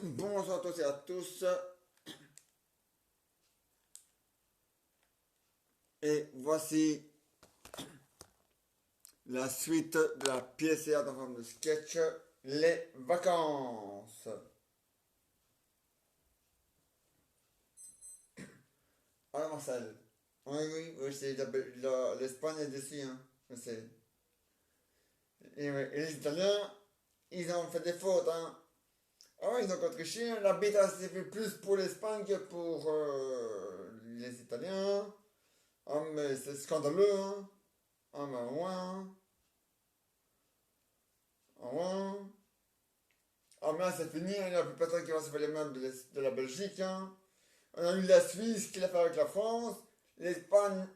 Bonjour à tous et à tous. Et voici la suite de la pièce en forme de sketch, les vacances. Alors Marcel, oui, c'est l'Espagne est ici, hein, je sais. Et les Italiens, ils ont fait des fautes, hein. Ah ouais, ils ont triché, hein. L'arbitre s'est fait plus pour l'Espagne que pour les Italiens. Ah mais c'est scandaleux, hein. Ah mais ouais, hein. Ah ouais, hein. Ah mais là, c'est fini, hein, il n'y a plus personne qui va se faire les mains de la Belgique, hein. On a eu la Suisse qui l'a fait avec la France. L'Espagne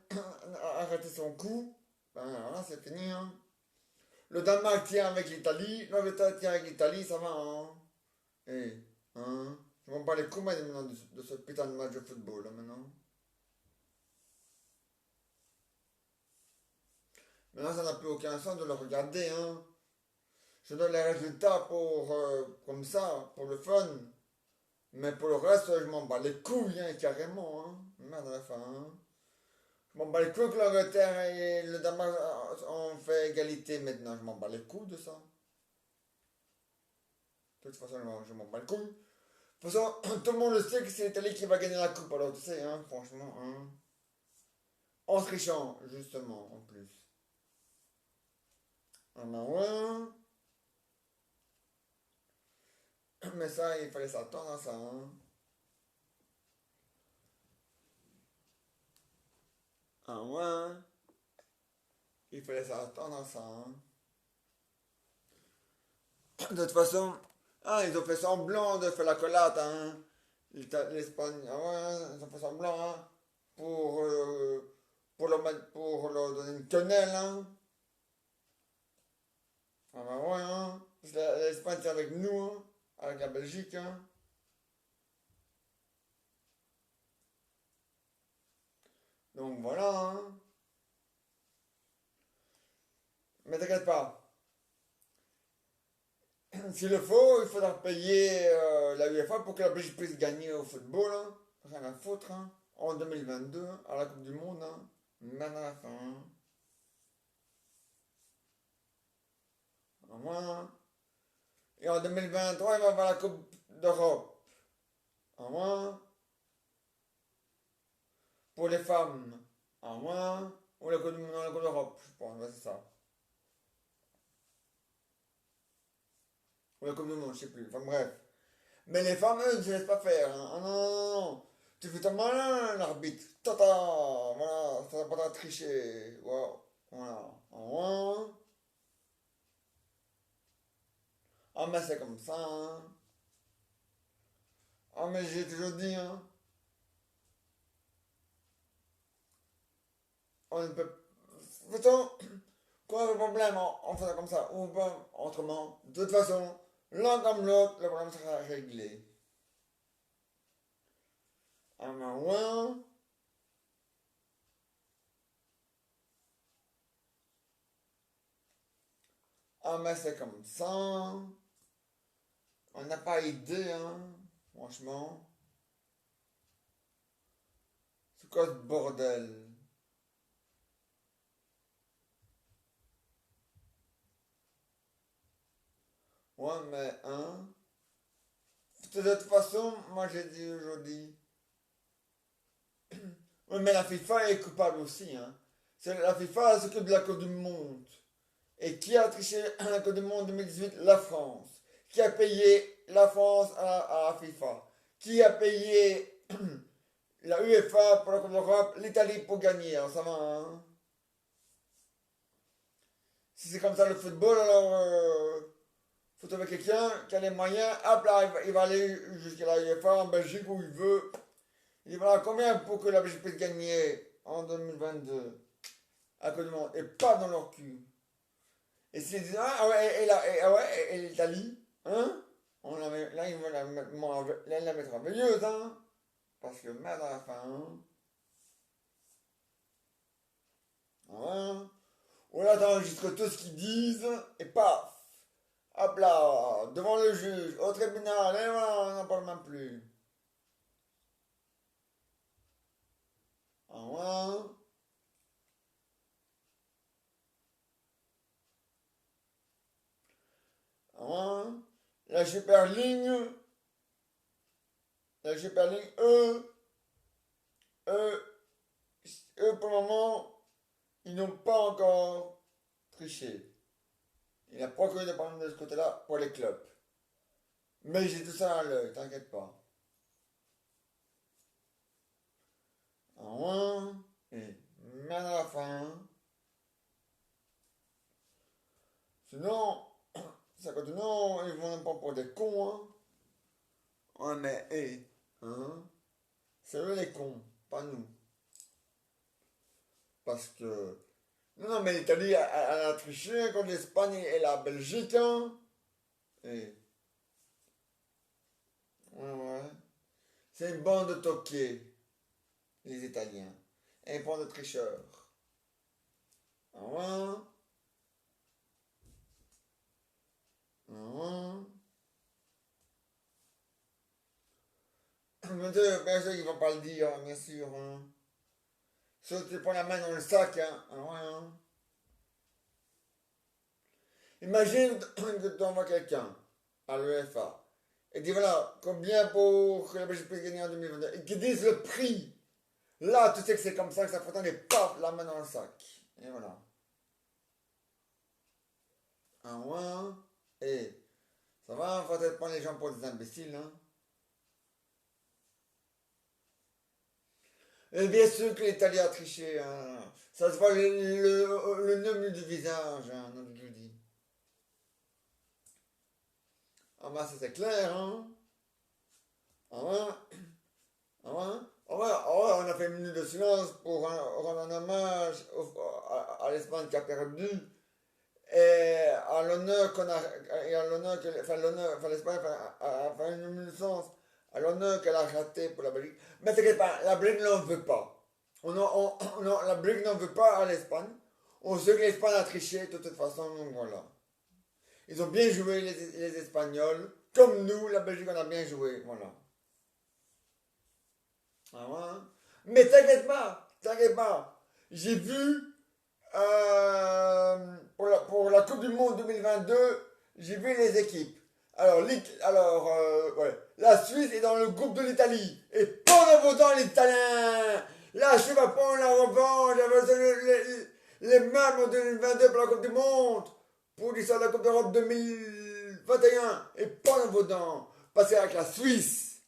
a arrêté son coup. Ben voilà, c'est fini, hein. Le Danemark tient avec l'Italie. L'Angleterre tient avec l'Italie, ça va, hein. Eh, hein. Je m'en bats les couilles maintenant de ce putain de match de football, là, maintenant. Maintenant, ça n'a plus aucun sens de le regarder, hein. Je donne les résultats pour, comme ça, pour le fun. Mais pour le reste, je m'en bats les couilles, hein, carrément, hein. Merde à la fin, hein. Je m'en bats les couilles que l'Angleterre et le Danemark ont fait égalité maintenant. Je m'en bats les couilles de ça. De toute façon, je m'en bats les couilles. De toute façon, tout le monde le sait que c'est l'Italie qui va gagner la coupe, alors tu sais, hein, franchement, hein. En trichant, justement, en plus. Ah ben ouais. Mais ça, il fallait s'attendre à ça, hein. Ah ouais. Il fallait s'attendre à ça, hein. De toute façon, ah, ils ont fait semblant de faire la collate, hein. L'Espagne, ah ouais, ils ont fait semblant, hein. Pour, pour leur donner une quenelle, hein. Ah bah ouais, hein. Parce que l'Espagne, c'est avec nous, hein. Avec la Belgique, hein. Donc voilà, hein. Mais t'inquiète pas. S'il le faut, il faudra payer la UEFA pour que la Belgique puisse gagner au football, hein. Rien à foutre, hein. En 2022, à la Coupe du Monde, hein. Même à la fin, hein. Au moins, hein. Et en 2023, il va y avoir la Coupe d'Europe. Au moins, pour les femmes. Au moins, ou la Coupe du Monde, la Coupe d'Europe, je pense, ouais, c'est ça. Ou la Coupe du Monde, je sais plus. Enfin bref. Mais les femmes, eux, ne se laissent pas faire, hein. Ah non, non, non. Tu fais ton malin, l'arbitre. Tata, voilà, ça va pas tricher. Wow. Voilà. Au moins. Ah, mais c'est comme ça, hein. Ah, mais j'ai toujours dit, hein. On ne peut. De toute façon, quoi le problème en faisant comme ça, ou pas autrement. De toute façon, l'un comme l'autre, le problème sera réglé. Ah, mais ouais. Ah, mais c'est comme ça. On n'a pas idée, hein. Franchement. C'est quoi ce bordel? Ouais, mais, hein. De toute façon, moi j'ai dit aujourd'hui. Oui, mais la FIFA est coupable aussi, hein. C'est la FIFA, elle s'occupe de la Coupe du Monde. Et qui a triché à la Coupe du Monde 2018? La France. Qui a payé la France à la FIFA? Qui a payé la UEFA pour la Coupe d'Europe? L'Italie pour gagner, hein, ça va, hein. Si c'est comme ça le football, alors faut trouver quelqu'un qui a les moyens. Hop là, il va aller jusqu'à la UEFA en Belgique où il veut. Il va combien pour que la Belgique puisse gagner en 2022 à Coupe du Monde et pas dans leur cul. Et s'ils disent ah ouais, ah ouais, et l'Italie, hein? Là, ils vont la mettre merveilleuse, hein? Parce que merde à la fin, hein? Hein? Ou là, t'enregistres tout ce qu'ils disent et paf! hop là, devant le juge, au tribunal, et voilà, on n'en parle même plus. Ah ouais. Ah ouais. La super ligne, la super ligne, eux, eux pour le moment, ils n'ont pas encore triché. Il n'y a pas que des problèmes de ce côté-là pour les clubs. Mais j'ai tout ça à l'œil, t'inquiète pas. Ah ouais. Et merde à la fin. Sinon, ça continue, ils vont même pas pour des cons, hein. Ouais, mais, hé, hein, c'est eux les cons, pas nous. Parce que, non, non, mais l'Italie, elle a triché contre l'Espagne et la Belgique, hein. Et, ouais, ouais. C'est une bande de toqués, les Italiens. Et une bande de tricheurs. Ah ouais, ah ouais. Bien sûr, ils vont pas le dire, bien sûr, hein. Sauf que tu prends la main dans le sac, hein. Ah ouais, hein. Imagine que tu envoies quelqu'un à l'UEFA et dis voilà, combien pour que la Belgique puisse gagner en 2022 et qu'ils disent le prix. Là, tu sais que c'est comme ça que ça fout et paf, la main dans le sac. Et voilà. Un ouin. Et ça va, faut peut-être prendre les gens pour des imbéciles, hein. Et bien sûr que l'Italie a triché, hein. Ça se voit le nœud du visage, hein, donc je vous dis. Ah bah ça c'est clair, hein. Ah ouais. Ah ouais? On a fait une minute de silence pour rendre un hommage à l'Espagne qui a perdu et à l'honneur qu'on a, et à l'honneur que, enfin l'Espagne a fait une minute de silence à l'honneur qu'elle a raté pour la Belgique. Mais t'inquiète pas, la Belgique n'en veut pas. La Belgique n'en veut pas à l'Espagne. On sait que l'Espagne a triché de toute façon, donc voilà. Ils ont bien joué les Espagnols, comme nous, la Belgique on a bien joué, voilà. Ah ouais. Mais t'inquiète pas. J'ai vu pour la Coupe du Monde 2022, j'ai vu les équipes. Ouais, la Suisse est dans le groupe de l'Italie. Et pendant vos temps, l'Italien, là, je sais pas, prendre la revanche, avec les mêmes en 2022 pour la Coupe du Monde, pour l'histoire de la Coupe d'Europe 2021. Et pendant vos dents, parce qu'avec la Suisse,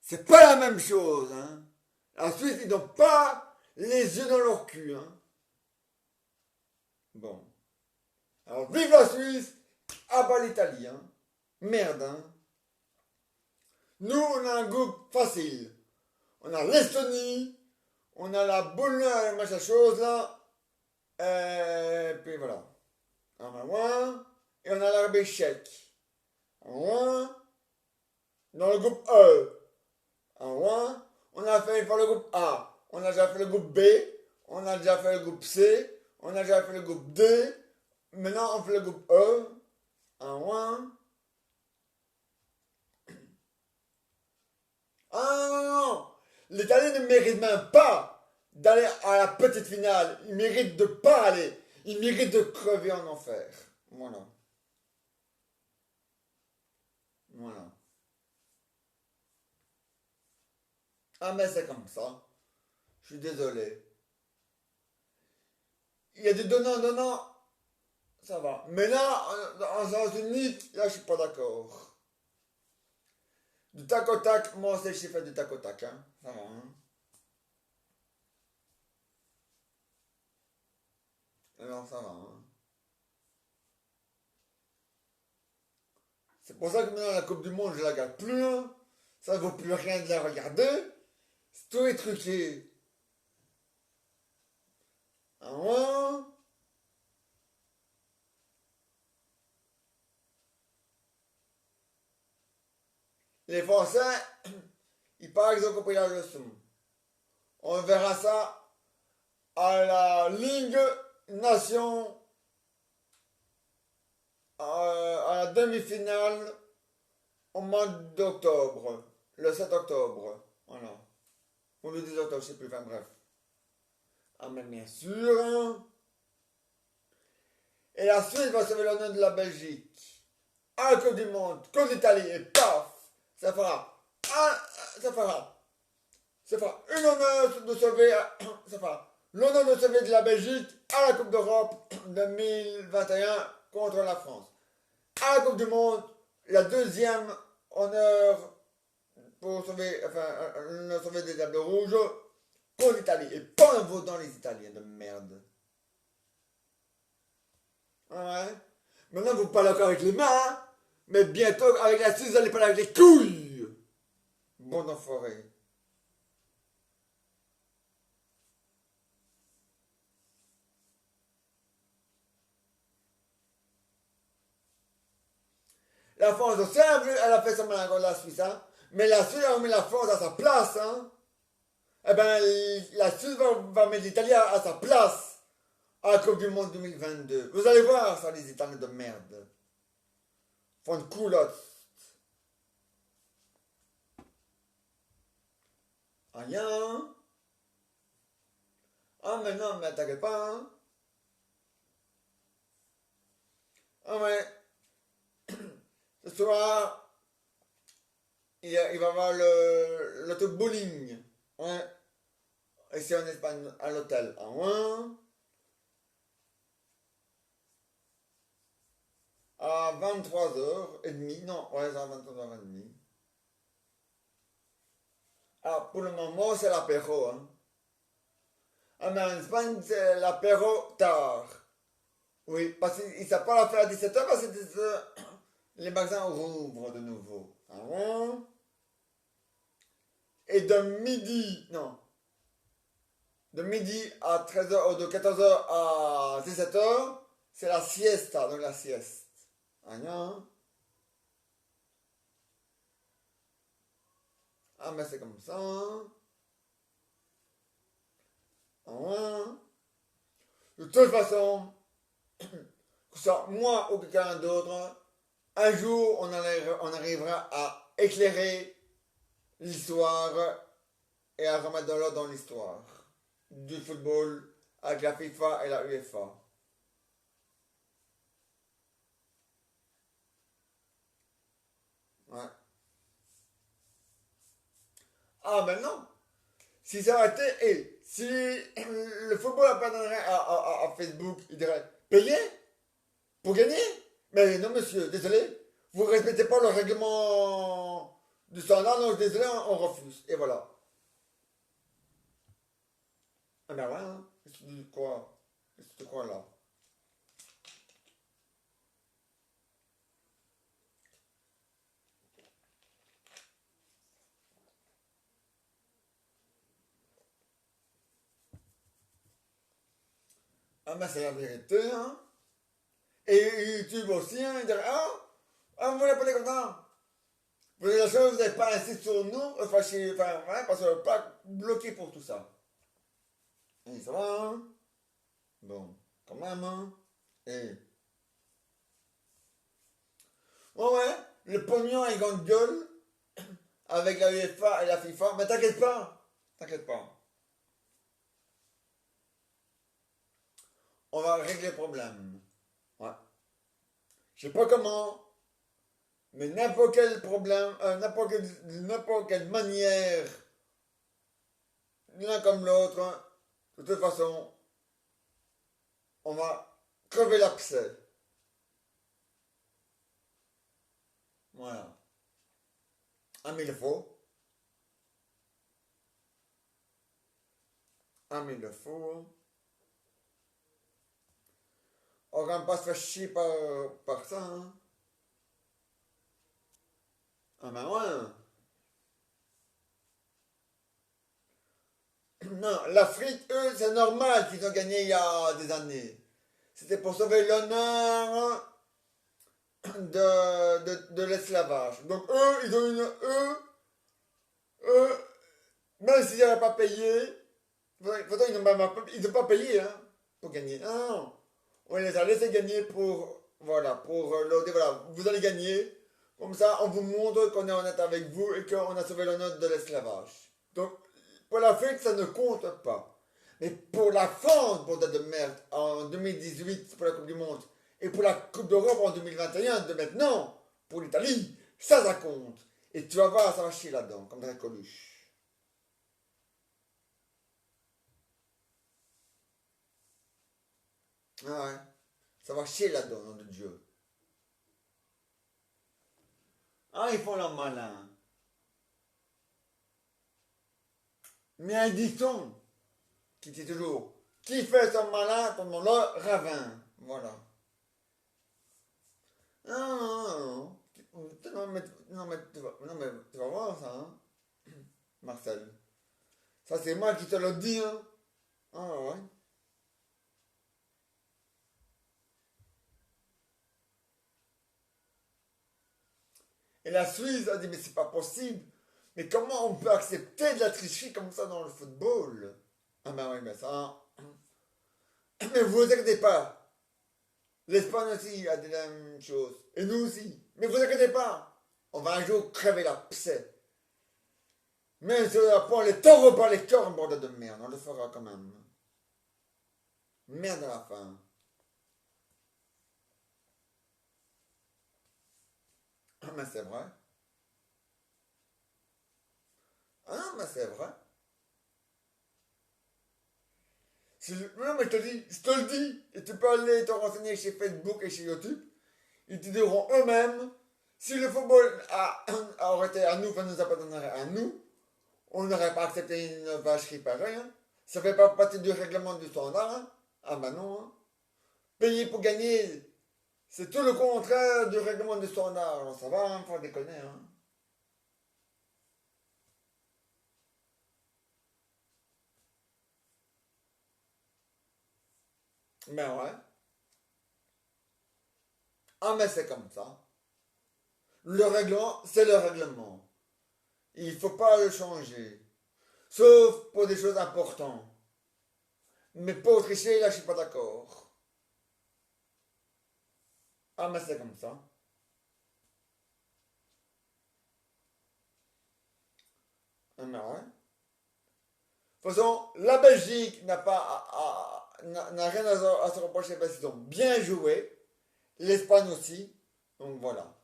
c'est pas la même chose, hein. La Suisse, ils n'ont pas les yeux dans leur cul, hein. Bon. Alors, vive la Suisse, à bas l'Italie, hein. Merde, hein. Nous, on a un groupe facile. On a l'Estonie, on a la Bologne, machin chose, là. Et puis voilà. On a loin. Et on a l'Arabie tchèque. Loin. Dans le groupe E. En loin. On a fait une fois le groupe A. On a déjà fait le groupe B. On a déjà fait le groupe C. On a déjà fait le groupe D. Maintenant, on fait le groupe E. En loin. Ah non, non, non. L'Italie ne mérite même pas d'aller à la petite finale. Il mérite de pas aller. Il mérite de crever en enfer. Voilà. Voilà. Ah mais c'est comme ça. Je suis désolé. Il y a des donnants, ça va. Mais là, en sens unique, là je suis pas d'accord. Du tac au tac, moi aussi j'ai fait du tac au tac, hein. Ça va, hein. Alors ça va, hein. C'est pour ça que maintenant la Coupe du Monde, je la regarde plus, hein. Ça ne vaut plus rien de la regarder. Tout est truqué. Ah ouais? Les Français, ils paraît qu'ils ont compris la leçon. On verra ça à la Ligue Nation à la demi-finale au mois d'octobre, le 7 octobre. Voilà. Ou le 10 octobre, je sais plus, enfin bref. Ah, mais bien sûr, hein. Et la Suisse va sauver l'honneur de la Belgique. À la Coupe du Monde, contre l'Italie, et paf, ça fera, ça fera, ça fera une honneur de sauver, ça fera l'honneur de sauver de la Belgique à la Coupe d'Europe 2021 contre la France. À la Coupe du Monde, la deuxième honneur pour sauver, sauver des tableaux rouges pour l'Italie. Et pas un votant les Italiens de merde. Ouais. Maintenant, vous parlez encore avec les mains, hein, mais bientôt, avec la Suisse, vous allez parler avec les couilles. Bon enfoiré. La France aussi, elle a fait son malin contre la Suisse, hein. Mais la Suisse a mis la France à sa place, hein. Eh ben, la Suisse va mettre l'Italie à sa place à la Coupe du Monde 2022. Vous allez voir ça, les Italiens de merde. Font de culottes. Rien. Hein. Ah, mais non, mais t'inquiète pas, hein. Ah, mais ce soir, il va y avoir le truc bowling. Ouais. Ici en Espagne, à l'hôtel. À Rouen. À 23h30. Non, ouais, c'est à 23h30. Alors, pour le moment, c'est l'apéro, hein. Ah, mais en Espagne, c'est l'apéro tard. Oui, parce qu'ils ne savent pas la faire à 17h parce que les magasins rouvrent de nouveau. Ah bon. Et de midi, non, de midi à 13h ou de 14h à 17h, c'est la siesta, donc la sieste. Ah non. Ah, mais c'est comme ça. Ah ouais. De toute façon, que ce soit moi ou quelqu'un d'autre, un jour on arrivera à éclairer l'histoire et à remettre de l'ordre dans l'histoire du football avec la FIFA et la UEFA. Ouais. Ah, mais non. Si ça aurait été, et si le football appartenait à Facebook, il dirait payer pour gagner. Mais non, monsieur, désolé, vous ne respectez pas le règlement du standard, donc désolé, on refuse. Et voilà. Ah ben ouais, hein. Qu'est-ce que tu crois? Qu'est-ce que tu crois là? Ah ben c'est la vérité, hein. Et YouTube aussi, hein, il dirait, vous voulez pas les contents? Vous avez la chance, vous n'avez pas insisté sur nous, enfin, ouais, parce qu'on n'est pas bloqué pour tout ça. Et ça va, hein? Bon, quand même, hein? Et, ouais, ouais, le pognon est grande gueule avec la UEFA et la FIFA, mais t'inquiète pas, on va régler le problème. Ouais. Je sais pas comment, mais n'importe quel problème, n'importe quelle manière, l'un comme l'autre, de toute façon, on va crever l'abcès. Voilà. Un mille faut. Un mille faut. On va pas se faire chier par ça, hein. Ah ben ouais. Non, l'Afrique, eux, c'est normal qu'ils ont gagné il y a des années. C'était pour sauver l'honneur de l'esclavage. Donc eux, eux, même s'ils n'avaient pas payé, pourtant ils n'ont pas payé, hein, pour gagner. Non, on les a laissés gagner pour Voilà, pour leur dire, voilà, vous allez gagner. Comme ça, on vous montre qu'on est honnête avec vous et qu'on a sauvé l'honneur de l'esclavage. Donc, pour l'Afrique, ça ne compte pas. Mais pour la France, bordel de merde, en 2018, pour la Coupe du Monde, et pour la Coupe d'Europe en 2021, de maintenant, pour l'Italie, ça compte. Et tu vas voir, ça va chier là-dedans, comme dans la Coluche. Ah ouais, ça va chier là-dedans, nom de Dieu. Ah, ils font leur malin. Mais un dicton qui dit toujours, qui fait son malin, ton nom le ravin. Voilà. Non, non, non. Non, mais tu vas voir ça, hein, Marcel. Ça, c'est moi qui te le dis, hein. Ah ouais. Et la Suisse a dit, mais c'est pas possible. Mais comment on peut accepter de la tricherie comme ça dans le football? Ah ben oui, mais ça. Mais vous inquiétez pas. L'Espagne aussi a dit la même chose. Et nous aussi. Mais vous inquiétez pas. On va un jour crever la psée. Même si on prend les taureaux par les cornes, bordel de merde, on le fera quand même. Merde à la fin. Ah mais c'est vrai. Ah mais c'est vrai. Non mais je te le dis. Et tu peux aller te renseigner chez Facebook et chez YouTube. Ils te diront eux-mêmes, si le football aurait été à nous, enfin nous appartiendrait à nous, on n'aurait pas accepté une vacherie pareille. Hein. Ça fait pas partie du règlement du standard. Hein. Ah bah non. Hein. Payer pour gagner, c'est tout le contraire du règlement du standard. Alors ça va, hein, faut déconner. Hein. Mais ouais. Ah mais c'est comme ça. Le règlement, c'est le règlement. Il faut pas le changer. Sauf pour des choses importantes. Mais pour tricher, là je suis pas d'accord. Ah mais c'est comme ça. Ah mais ouais. De toute façon, la Belgique n'a pas n'a rien à se reprocher parce qu'ils ont bien joué. L'Espagne aussi. Donc voilà.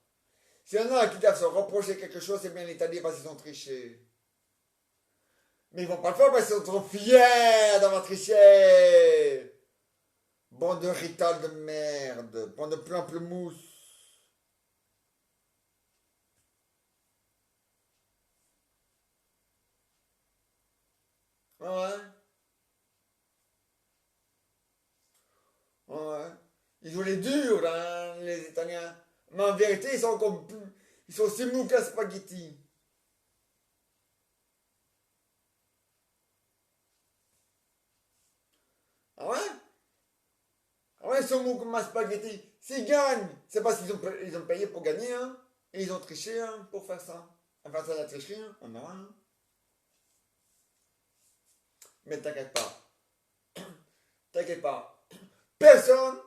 S'il y en a qui doivent se reprocher quelque chose, c'est bien l'Italie parce qu'ils ont triché. Mais ils vont pas le faire parce qu'ils sont trop fiers d'avoir triché. Bande de rital de merde. Bande de plein-pleumousse. Ouais. Ouais. Ils jouent les durs, hein, les Italiens. Mais en vérité, ils sont encore plus. Ils sont aussi mous qu'un spaghetti. Ah ouais? Ah ouais, ils sont mous comme un spaghetti. S'ils gagnent, c'est parce qu'ils ont payé pour gagner, hein. Et ils ont triché, hein, pour faire ça. Enfin, ça, la tricherie, hein. Ah, non, hein. Mais t'inquiète pas. T'inquiète pas. Personne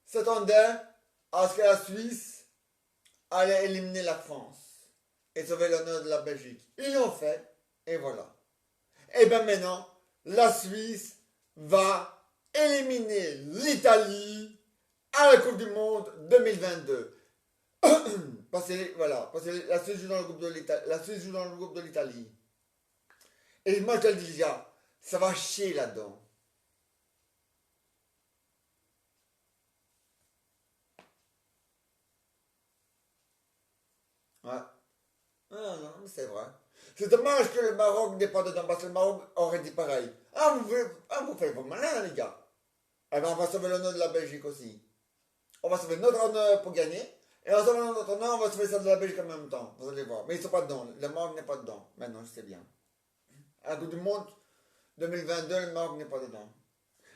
s'attendait à ce que la Suisse allait éliminer la France et sauver l'honneur de la Belgique. Ils l'ont fait, et voilà. Et bien maintenant, la Suisse va éliminer l'Italie à la Coupe du Monde 2022. Voilà, parce que la Suisse joue dans le groupe de l'Italie. La Suisse joue dans le groupe de l'Italie. Et moi, je te le dis déjà, ça va chier là-dedans. Ouais. Ah non, mais c'est vrai. C'est dommage que le Maroc n'est pas dedans, parce que le Maroc aurait dit pareil. Vous faites vos malins, les gars. Eh ben, on va sauver l'honneur de la Belgique aussi. On va sauver notre honneur pour gagner. Et en sauvant notre honneur, on va sauver ça de la Belgique en même temps. Vous allez voir. Mais ils ne sont pas dedans. Le Maroc n'est pas dedans. Maintenant, je sais bien. À la Coupe du Monde 2022, le Maroc n'est pas dedans.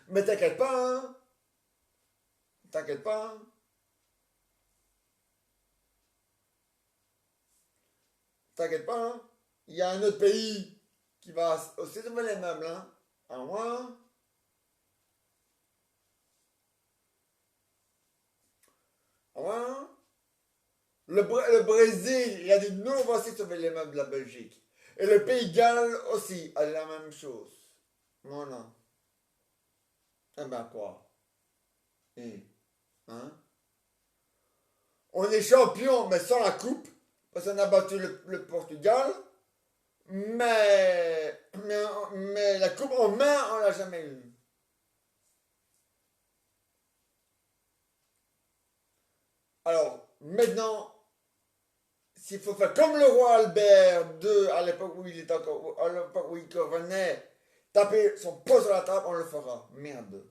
Mais t'inquiète pas, hein. T'inquiète pas, hein. T'inquiète pas, hein. Il y a un autre pays qui va aussi sauver les meubles, hein. À moi, Ouais. Le Brésil, il a dit nous, on va aussi sauver les meubles de la Belgique. Et le Pays de Galles aussi a dit la même chose. Voilà. Eh ben quoi? Eh, hein? On est champion, mais sans la coupe, parce qu'on a battu le Portugal. Mais la coupe en main, on l'a jamais eue. Alors, maintenant, s'il faut faire comme le roi Albert II, à l'époque où il était encore, à l'époque où il revenait, taper son poing sur la table, on le fera. Merde.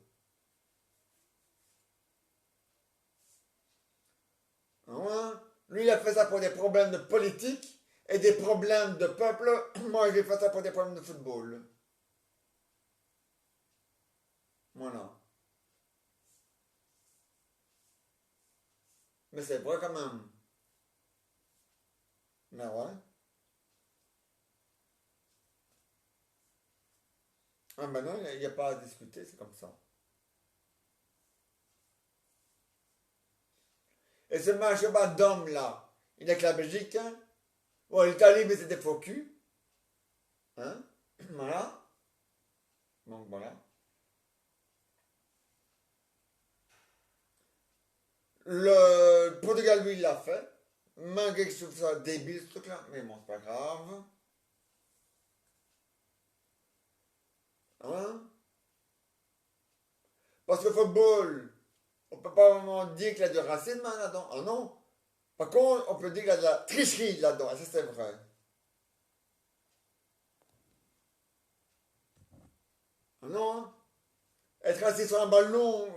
Hein? Lui, il a fait ça pour des problèmes de politique et des problèmes de peuple. Moi, j'ai fait ça pour des problèmes de football. Voilà. Mais c'est vrai quand même. Mais ouais. Ah ben non, il n'y a pas à discuter, c'est comme ça. Et ce match d'homme là, il est que la Belgique, hein? Bon, l'Italie, mais c'était faux cul. Hein? Voilà. Donc voilà. Le Portugal, lui, il l'a fait. Malgré que je trouve ça débile ce truc-là. Mais bon, c'est pas grave. Hein? Parce que le football, on peut pas vraiment dire qu'il y a du racisme là-dedans. Ah non. Par contre, on peut dire qu'il y a de la tricherie là-dedans. Et ça, c'est vrai. Ah non, hein? Être assis sur un ballon,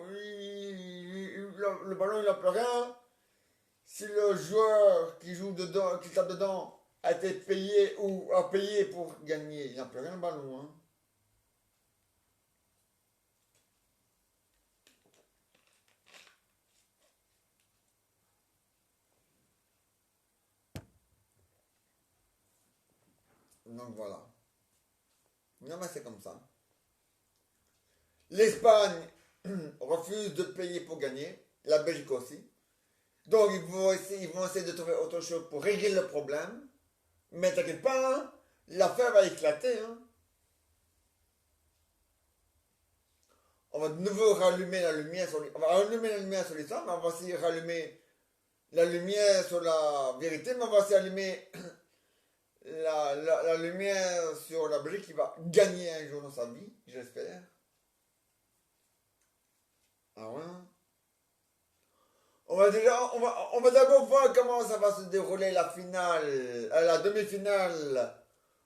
le ballon, il n'a plus rien. Si le joueur qui joue dedans, qui tape dedans, a été payé ou a payé pour gagner, il n'a plus rien le ballon. Hein. Donc voilà. Non, mais c'est comme ça. L'Espagne refuse de payer pour gagner. La Belgique aussi. Donc ils vont essayer de trouver autre chose pour régler le problème. Mais t'inquiète pas, hein, l'affaire va éclater. Hein. On va de nouveau rallumer la lumière sur on va rallumer la lumière sur l'histoire, mais on va aussi rallumer la lumière sur la vérité, mais on va aussi allumer la lumière sur la Belgique qui va gagner un jour dans sa vie, j'espère. Ah ouais. On va d'abord voir comment ça va se dérouler la finale, la demi-finale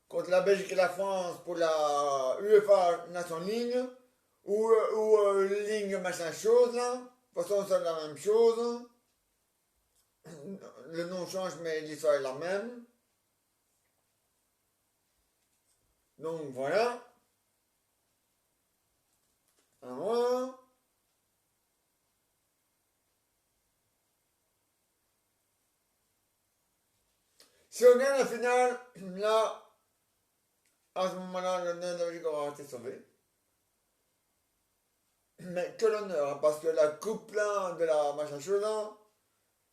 contre la Belgique et la France pour la UEFA Nation League ou Ligue machin chose là. De toute façon, c'est la même chose. Le nom change, mais l'histoire est la même. Donc voilà. Ah ouais. Si on gagne la finale, là, à ce moment-là, l'honneur de la Belgique aura été sauvé. Mais que l'honneur, hein, parce que la coupe là, de la machin chose là,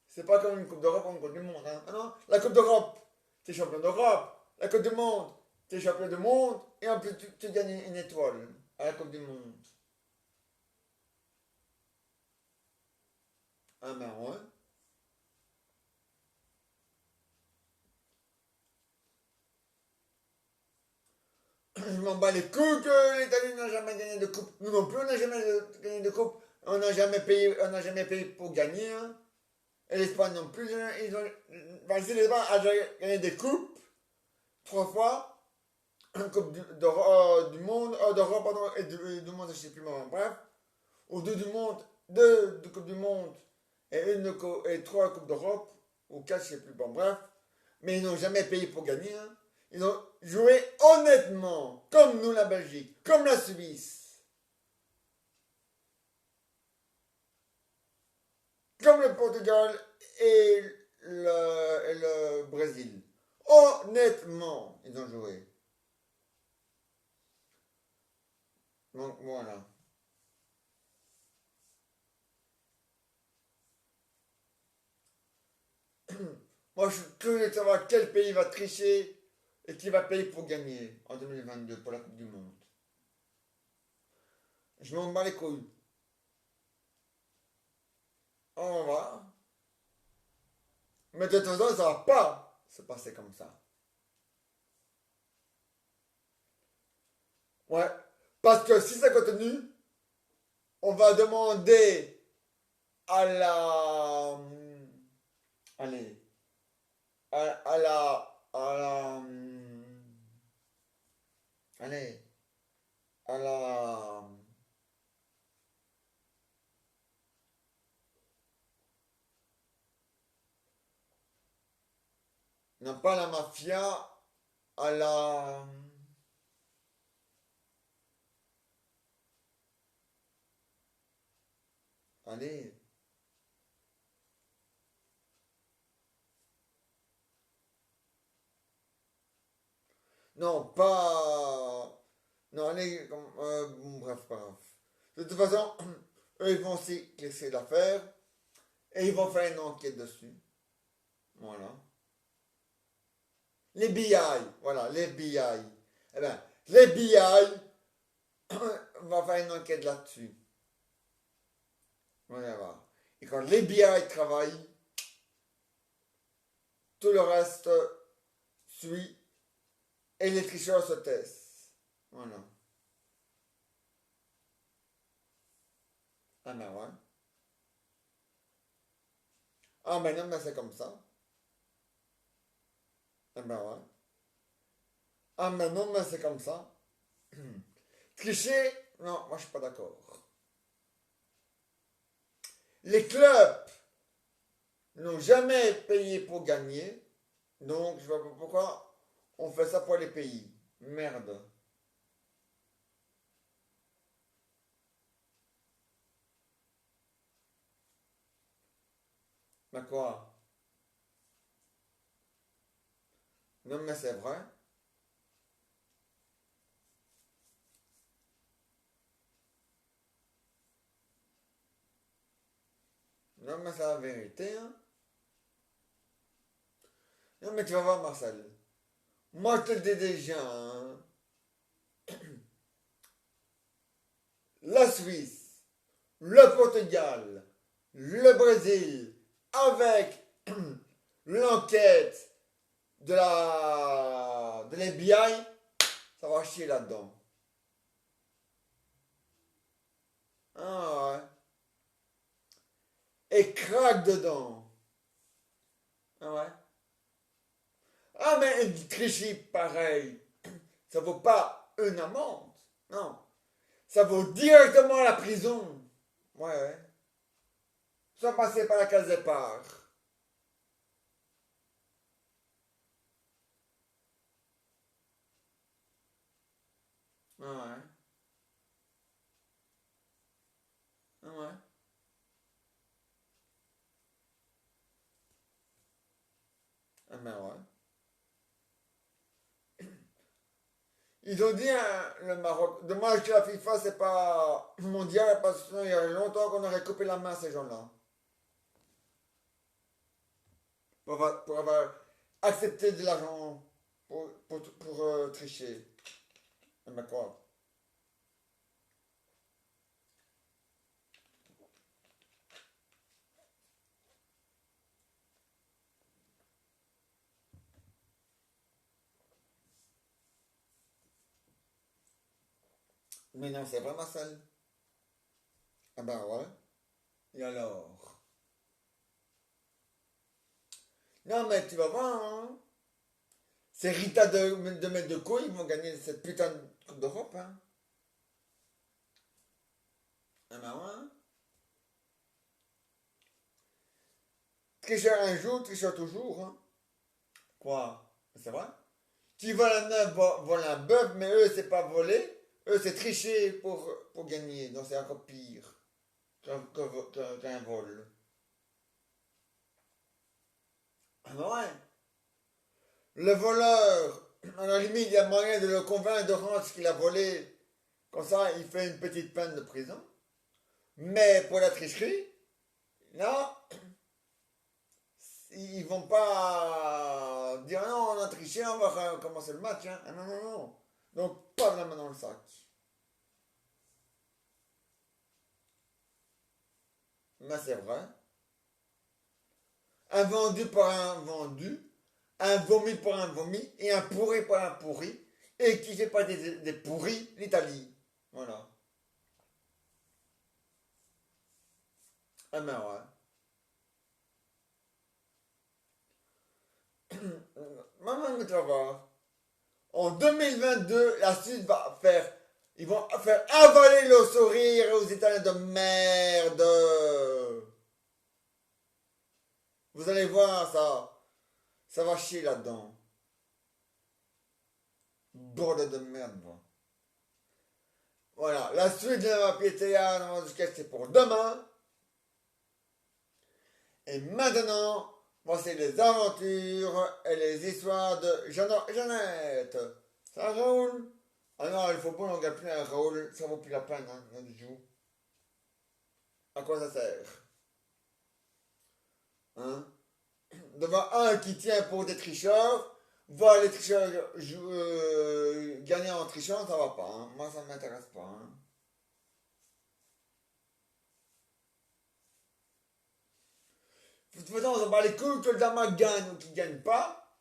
c'est pas comme une coupe d'Europe ou une coupe du monde. Hein. Ah non, la coupe d'Europe, t'es champion d'Europe. La coupe du monde, t'es champion du monde. Et en plus, tu gagnes une étoile à la coupe du monde. Ah ben ouais. Je m'en bats les couilles que l'Italie n'a jamais gagné de coupe. Nous non plus, on n'a jamais gagné de coupe. On n'a jamais payé pour gagner. Hein. Et l'Espagne non plus. Ils ont, si l'Espagne a déjà gagné des coupes, trois fois. Une coupe du monde, d'Europe, pardon, et du monde, je sais plus maintenant. Bref. Ou deux du monde, deux de Coupe du Monde et trois Coupes d'Europe, ou quatre, je sais plus. Bon, bref. Mais ils n'ont jamais payé pour gagner. Hein. Ils ont joué honnêtement, comme nous la Belgique, comme la Suisse, comme le Portugal et le Brésil. Honnêtement, ils ont joué. Donc voilà. Moi, je suis curieux de savoir quel pays va tricher et qui va payer pour gagner en 2022 pour la Coupe du Monde. Je m'en bats les couilles. On va voir. Mais de toute façon, ça va pas se passer comme ça. Ouais. Parce que si ça continue, on va demander à la... Allez. À la... À la... Allez. À la... Non, pas à la mafia, à la... Allez. Non, pas... Non, allez, bon, bref, pas grave. De toute façon, eux, ils vont aussi laisser l'affaire et ils vont faire une enquête dessus. Voilà. Les BI, voilà, les BI. Eh bien, les BI va faire une enquête là-dessus. Voilà. Et quand les BI travaillent, tout le reste suit et les tricheurs se taisent. Voilà. Ah ben ouais. Ah ben non, mais c'est comme ça. Ah ben ouais. Ah ben non, mais c'est comme ça. Tricher, non, moi je suis pas d'accord. Les clubs n'ont jamais payé pour gagner, donc je vois pas pourquoi on fait ça pour les pays. Merde. Mais quoi? Non mais c'est vrai. Non mais c'est la vérité, hein. Non mais tu vas voir Marcel. Moi je te le dis déjà, hein. La Suisse, le Portugal, le Brésil, avec l'enquête de l'FBI, ça va chier là-dedans. Ah ouais. Et craque dedans. Ah ouais. Ah mais une tricherie pareille, ça vaut pas une amende. Non. Ça vaut directement la prison. Ouais, ouais. Sans passer par la case départ. Ah ouais. Ah ouais. Ah ben ouais. Ils ont dit, hein, le Maroc, dommage que la FIFA, c'est pas mondial, parce que sinon, il y a longtemps qu'on aurait coupé la main à ces gens-là. Pour avoir accepté de l'argent pour tricher. Ah ben quoi? Mais non, c'est vraiment ça. Ah ben ouais. Et alors? Non, mais tu vas voir, hein. C'est Rita de Mettre de Co, ils vont gagner cette putain de Coupe d'Europe, hein. Ah ben ouais. Tricheur un jour, tricheur toujours, hein. Quoi? C'est vrai? Qui vole un œuf vole un bœuf, mais eux, c'est pas voler. Eux, c'est tricher pour gagner. Donc c'est encore pire qu'un vol. Ah ben ouais. Le voleur, à la limite, il y a moyen de le convaincre de rendre ce qu'il a volé. Comme ça, il fait une petite peine de prison. Mais pour la tricherie, là, Ils vont pas dire non, on a triché, on va commencer le match. Hein. Ah, non, non, non. Donc, pas la main dans le sac. Mais c'est vrai. Un vendu par un vendu, un vomi pour un vomi, et un pourri pour un pourri, et qui fait pas des pourris, l'Italie. Voilà. Ah ben ouais. Maman, mais tu vas voir. En 2022, la Suisse va faire. Ils vont faire avaler le sourire aux Italiens de merde. Vous allez voir ça. Ça va chier là-dedans. Bordel de merde, moi. Voilà, la suite de la PTA, c'est pour demain. Et maintenant, voici les aventures et les histoires de Jeannette. Ça, Raoul? Ah non, il faut pas l'engager plus à Raoul, ça vaut plus la peine, hein, rien du tout. À quoi ça sert? Hein? Devant un qui tient pour des tricheurs, voir les tricheurs gagner en trichant, ça va pas, hein. Moi, ça ne m'intéresse pas, hein. De toute façon, on s'en bat les couilles que le Danemark gagne ou qu'il gagne pas.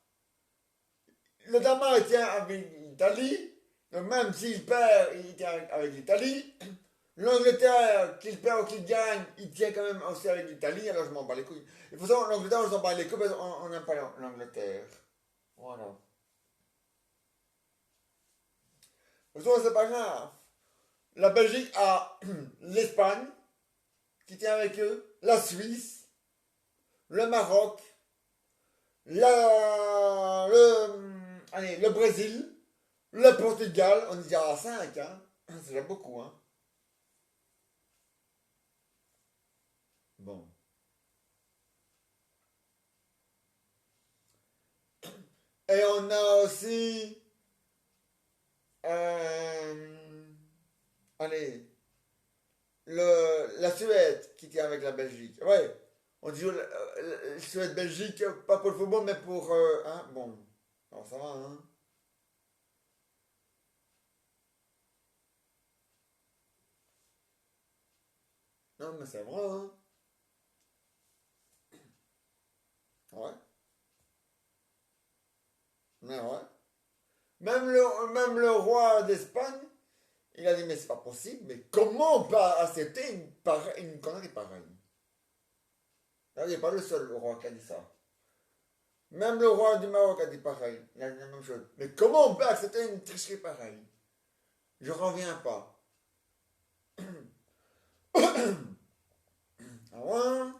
Le Danemark tient avec l'Italie. Donc même s'il perd, il tient avec l'Italie. L'Angleterre, qu'il perd ou qu'il gagne, il tient quand même aussi avec l'Italie. Alors je m'en bats les couilles. De toute façon, l'Angleterre, on s'en bat les couilles parce qu'on n'aime pas l'Angleterre. Voilà. De toute façon, c'est pas grave. La Belgique a l'Espagne, qui tient avec eux, la Suisse, le Maroc, le Brésil, le Portugal, on est déjà à 5, hein. C'est déjà beaucoup, hein. Bon. Et on a aussi, euh, allez, la Suède qui tient avec la Belgique. Ouais, on dit Suède-Belgique, pas pour le football, mais pour, hein, bon. Alors ça va, hein. Non, mais c'est vrai, hein. Ouais, mais ouais. Même le roi d'Espagne, il a dit, mais c'est pas possible, mais comment on peut accepter une connerie pareille? Là, il n'est pas le seul roi qui a dit ça. Même le roi du Maroc a dit pareil. Il a dit la même chose. Mais comment on peut accepter une tricherie pareille? Je reviens pas. Ah ouais?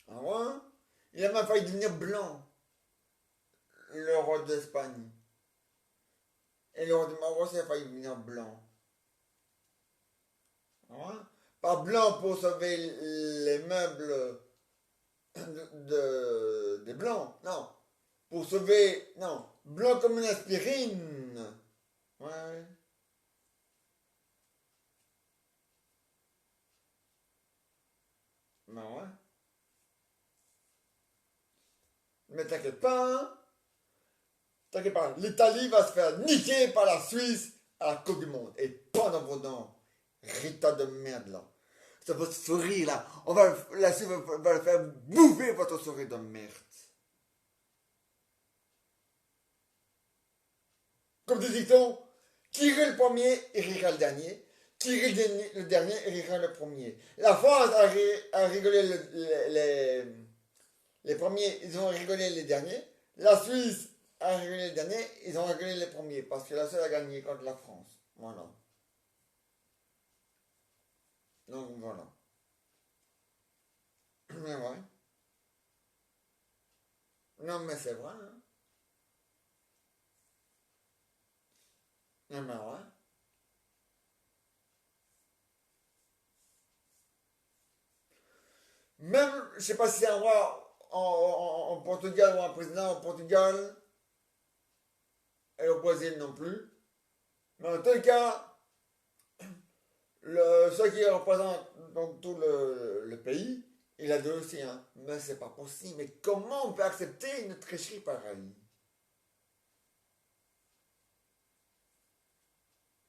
Ah ouais? Il a même failli devenir blanc, le roi d'Espagne. Et le roi du Maroc, il a failli devenir blanc. Ah ouais? Pas blanc pour sauver les meubles des blancs, non. Pour sauver, non. Blanc comme une aspirine. Ouais, ouais. Ben ouais. Mais t'inquiète pas, hein. T'inquiète pas. L'Italie va se faire niquer par la Suisse à la Coupe du Monde. Et pas dans vos dents. Rita de merde là. C'est votre souris là. La Suisse va le faire bouffer votre souris de merde. Comme dit-on, qui rit le premier, il rira le dernier. Qui rit le dernier, il rira le premier. La France a rigolé les premiers, ils ont rigolé les derniers. La Suisse a rigolé les derniers, ils ont rigolé les premiers. Parce que la seule a gagné contre la France. Voilà. Donc voilà. Mais ouais. Non mais c'est vrai, hein. Non mais ouais. Même, je sais pas si c'est un roi en Portugal ou un président au Portugal et au Brésil non plus. Mais en tout cas, Ceux qui représentent donc tout le pays, il a deux aussi, hein. Mais c'est pas possible. Mais comment on peut accepter une tricherie pareille?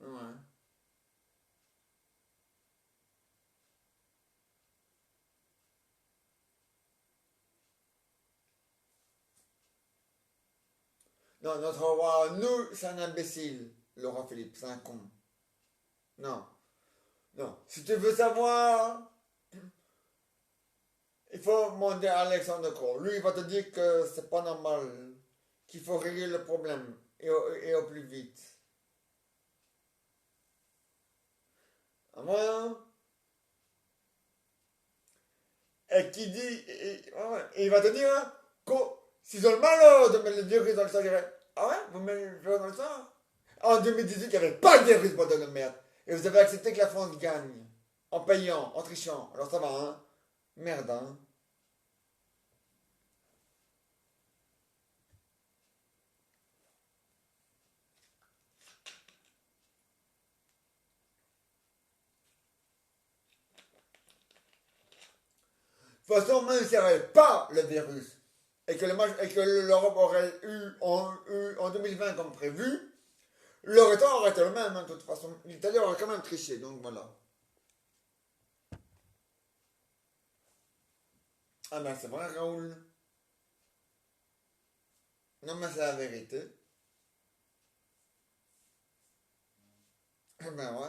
Ouais. Non, notre roi, nous, c'est un imbécile, le roi Philippe, c'est un con. Non, non. Si tu veux savoir, il faut demander à Alexandre Crowe. Lui, il va te dire que c'est pas normal, qu'il faut régler le problème et au plus vite. À moi, et qui dit, ouais, et il va te dire, hein, s'ils ont le malheur de mettre le virus dans le sang, il dirait, ah ouais, vous mettez le virus dans le sang? En 2018, il n'y avait pas de virus, bordel de merde. Et vous avez accepté que la France gagne. En payant, en trichant. Alors ça va, hein? Merde, hein? De toute façon, même s'il n'y avait pas le virus, et que l'Europe aurait eu en 2020 comme prévu, le retard aurait été le même, hein, de toute façon. L'Italie aurait quand même triché, donc voilà. Ah ben c'est vrai, Raoul. Non mais c'est la vérité. Ah ben ouais.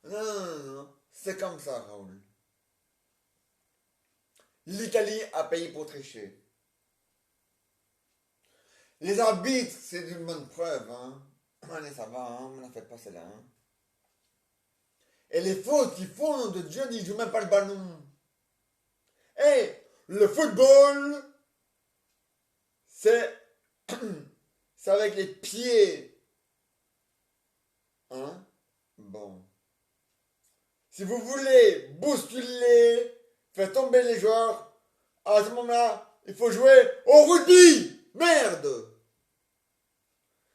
Non, non, non, non. C'est comme ça, Raoul. L'Italie a payé pour tricher. Les arbitres, c'est une bonne preuve, hein. Allez, ça va, hein, on n'a fait pas celle-là, hein. Et les fautes qu'ils font, nom de Dieu, ils jouent même pas le ballon. Et le football, c'est c'est avec les pieds. Hein? Bon. Si vous voulez bousculer, faire tomber les joueurs, à ce moment-là, il faut jouer au rugby. Merde!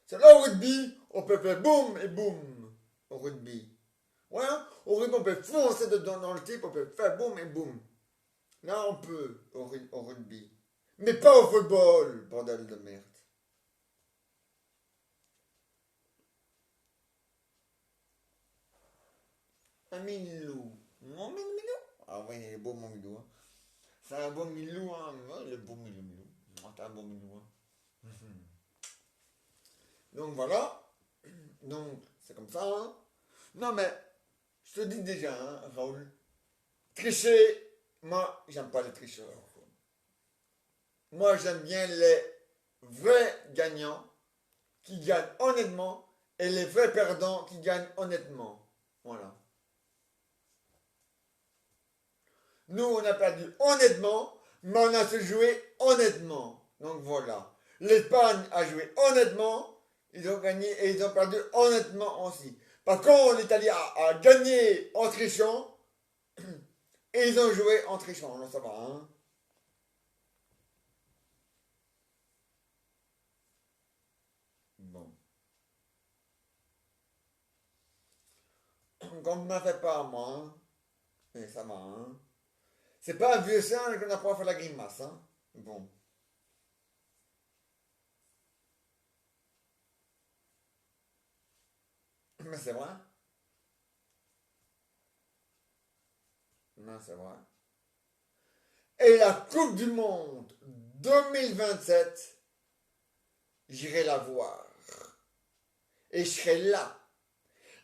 C'est là au rugby, on peut faire boum et boum. Au rugby. Ouais, hein? Au rugby, on peut foncer dedans dans le type, on peut faire boum et boum. Là, on peut au rugby. Mais pas au football, bordel de merde. Un milou. Mon milou? Ah ouais, il est beau mon milou, hein. C'est un beau milou, hein. Ouais, il est beau milou. Ah, t'as un beau milou, hein. Donc voilà. Donc, c'est comme ça, hein. Non, mais, je te dis déjà, hein, Raoul. Tricher, moi, j'aime pas les tricheurs. Moi, j'aime bien les vrais gagnants qui gagnent honnêtement et les vrais perdants qui gagnent honnêtement. Voilà. Nous, on a perdu honnêtement, mais on a su jouer honnêtement. Donc voilà. L'Espagne a joué honnêtement, ils ont gagné et ils ont perdu honnêtement aussi. Par contre, l'Italie a gagné en trichant et ils ont joué en trichant. Alors ça va, hein. Bon. Comme ne m'en fait pas, moi, hein. Et ça va, hein. C'est pas un vieux singe qu'on apprend à faire la grimace, hein. Bon. Mais c'est vrai. Non, c'est vrai. Et la Coupe du Monde 2027, j'irai la voir. Et je serai là.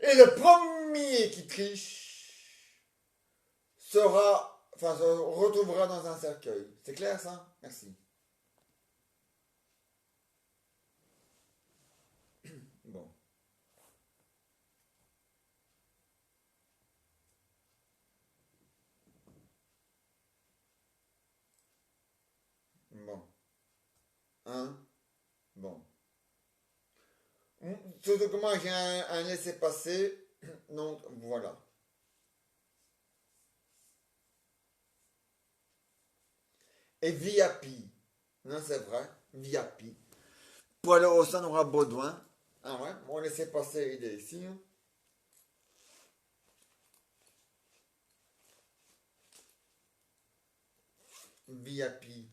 Et le premier qui triche se retrouvera dans un cercueil. C'est clair ça? Merci. Bon. Bon. Hein? Bon. Surtout que moi j'ai un laissez-passer. Donc voilà. Et VIP. Non, c'est vrai. VIP. Pour aller au San Baudouin. Ah ouais, bon, on laisse passer idée ici. Hein. VIP.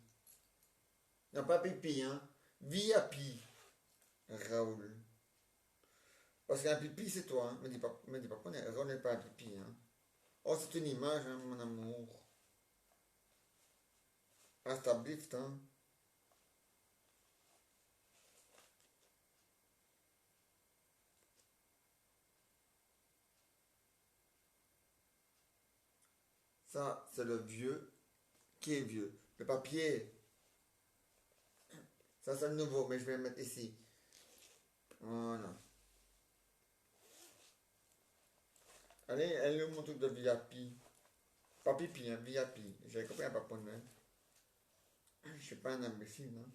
Non, pas pipi, hein. VIP. Raoul. Parce qu'un pipi, c'est toi, hein. Me dis pas qu'on est, Raoul n'est pas un pipi, hein. Oh, c'est une image, hein, mon amour. Ah, c'est un blift, hein. Ça, c'est le vieux. Qui est vieux? Le papier. Ça, c'est le nouveau, mais je vais le mettre ici. Voilà. Allez, elle est où mon truc de VIP? Pas pipi, hein, VIP. J'avais compris un paponnet. Je suis pas un imbécile, hein.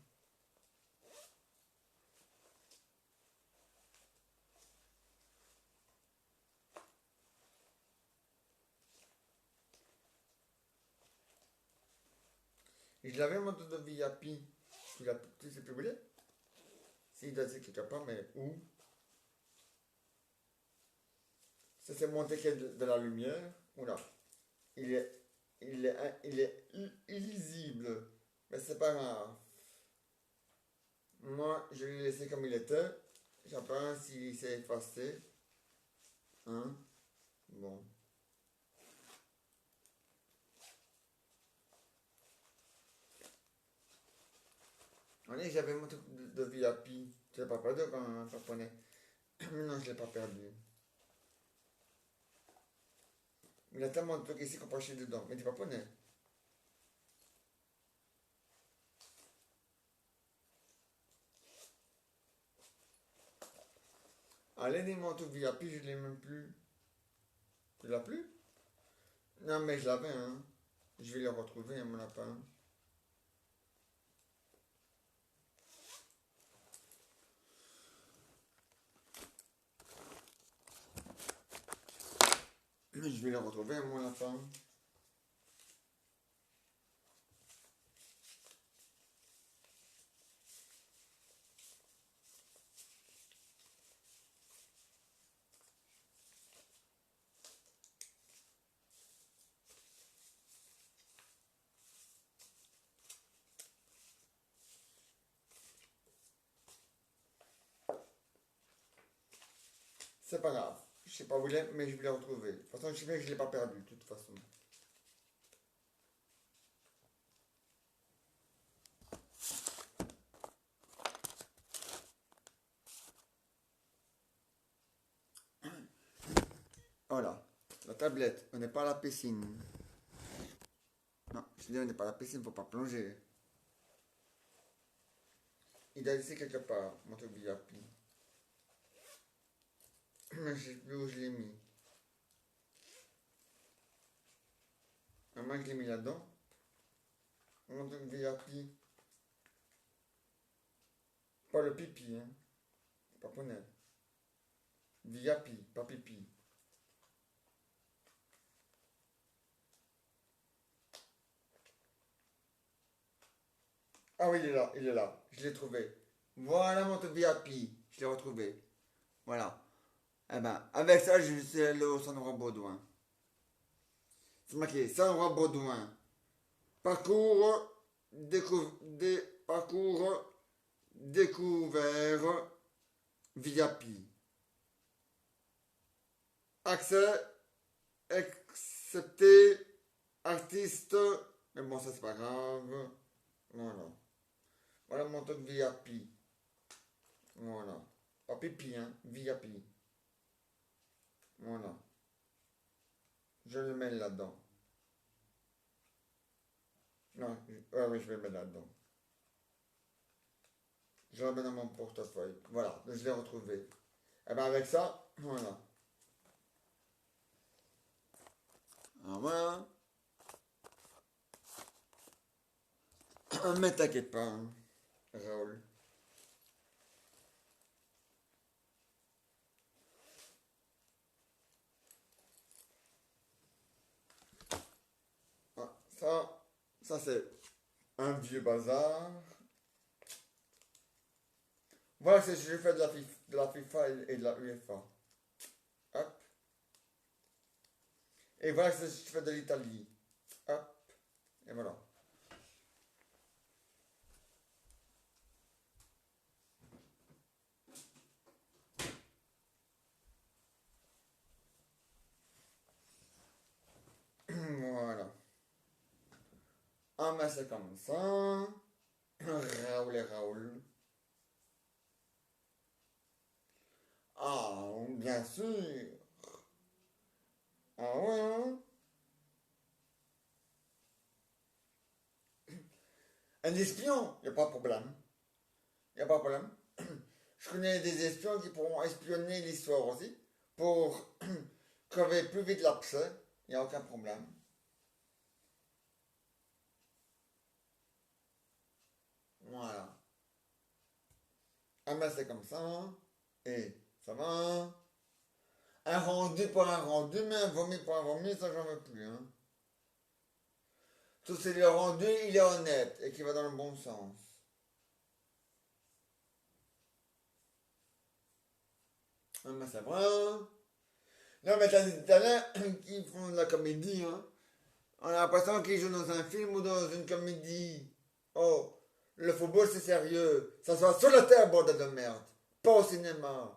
Et je l'avais mon truc de VIP. Tu sais plus où il est? Si, il doit être quelque part, mais où? Ça s'est monté qu'il y a de la lumière. Oula. Il est, illisible. Mais c'est pas grave. Moi, je l'ai laissé comme il était. J'apprends s'il s'est effacé. Hein? Bon. Allez, j'avais mon truc de VIP. Tu l'as pas perdu quand un japonais. Mais non, je l'ai pas perdu. Il y a tellement de trucs ici qu'on peut acheter dedans. Mais du japonais. Allez, dis mon truc VIP, je l'ai même plus. Tu l'as plus? Non, mais je l'avais, hein. Je vais le retrouver, hein, mon lapin. Je vais le retrouver, hein, mon lapin. C'est pas grave. Je sais pas où il est, mais je vais le retrouver. De toute façon, je sais bien que je l'ai pas perdu, de toute façon. Voilà. La tablette. On n'est pas à la piscine. Non, je dis on n'est pas à la piscine, faut pas plonger. Il doit ici quelque part, mon truc VIP. Mais je sais plus où je l'ai mis. Ah, moi, je l'ai mis là-dedans. Mon truc VIP. Pas le pipi, hein. Pas poney. VIP, pas pipi. Ah oui, il est là, il est là. Je l'ai trouvé. Voilà mon truc VIP. Je l'ai retrouvé. Voilà. Eh ben, avec ça, je suis allé au Sandra Baudouin. C'est marqué Sandra Baudouin. Parcours, parcours découvert VIP. Accès accepté artiste. Mais bon, ça c'est pas grave. Voilà. Voilà mon truc VIP. Voilà. Pas pipi, hein. VIP. Voilà. Je le mets là-dedans. Non, ouais, oui, je vais le mettre là-dedans. Je le mets dans mon portefeuille. Voilà, je l'ai retrouvé. Et ben avec ça, voilà. Alors voilà. Mais t'inquiète pas, hein, Raoul. Ah, ça c'est un vieux bazar. Voilà, c'est je fais de la FIFA. de la FIFA et de la UEFA. Hop. Et voilà ce que je fais de l'Italie. Hop. Et voilà. Voilà. Ah, mais c'est comme ça. Raoul et Raoul. Ah, bien sûr. Ah ouais, hein. Un espion, il n'y a pas de problème. Il n'y a pas de problème. Je connais des espions qui pourront espionner l'histoire aussi pour crever plus vite l'abcès. Il n'y a aucun problème. Voilà. Ah ben c'est comme ça, hein. Et ça va, hein. Un rendu pour un rendu, mais un vomi pour un vomi, ça j'en veux plus, hein. Tout c'est le rendu, il est honnête et qui va dans le bon sens. Ah ben c'est vrai, hein. Non mais t'as des Italiens qui font de la comédie, hein. On a l'impression qu'ils jouent dans un film ou dans une comédie. Oh, le football c'est sérieux. Ça se voit sur la terre, bordel de merde. Pas au cinéma.